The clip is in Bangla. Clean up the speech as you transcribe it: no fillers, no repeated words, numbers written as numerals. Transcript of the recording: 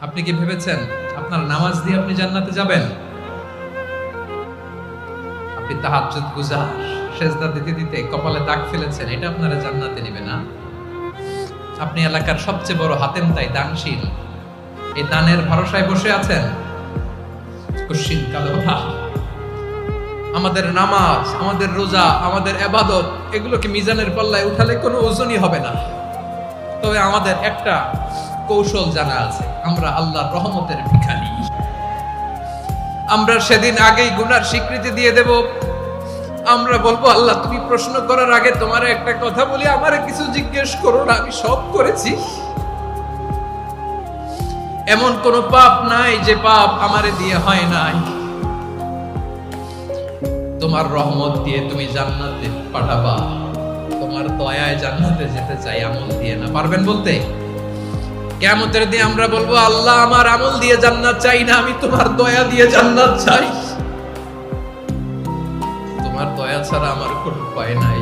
আপনি কি ভেবেছেন আপনার নামাজ দিয়ে আপনি জান্নাতে যাবেন? আপনি তাহাজ্জুদ গুজার, সেজদা দিতে দিতে কপালে দাগ ফেলেছেন, এটা আপনারা জান্নাতে নেবে না। আপনি এলাকার সবচেয়ে বড় হাতেম তাই দানশীল, এই দানের ভরসায় বসে আছেন। কুশ্চিন কালো ভাব। আমাদের নামাজ, আমাদের রোজা, আমাদের ইবাদত, এগুলোকে মিজানের পাল্লায় উঠালে কোনো ওজনই হবে না। তবে আমাদের একটা কৌশল জানা আছে, আমরা আল্লাহর রহমতের ভিখারি। আমরা সেদিন আগেই গুনার স্বীকৃতি দিয়ে দেব। আমরা বলবো, আল্লাহ তুমি প্রশ্ন করার আগে তোমার একটা কথা বলি, আমারে কিছু জিজ্ঞেস করো না, আমি সব করেছি। এমন কোন পাপ নাই যে পাপ আমারে দিয়ে হয় নাই। তোমার রহমত দিয়ে তুমি জান্নাতে পাঠাবা, তোমার দয়ায় জান্নাতে যেতে চাই, আমল দিয়ে না। পারবেন বলতে? কিয়ামতের দিন আমরা বলবো, আল্লাহ আমার আমল দিয়ে জান্নাত চাই না, আমি তোমার দয়া দিয়ে জান্নাত চাই। তোমার দয়া ছাড়া আমার কোনো উপায় নাই।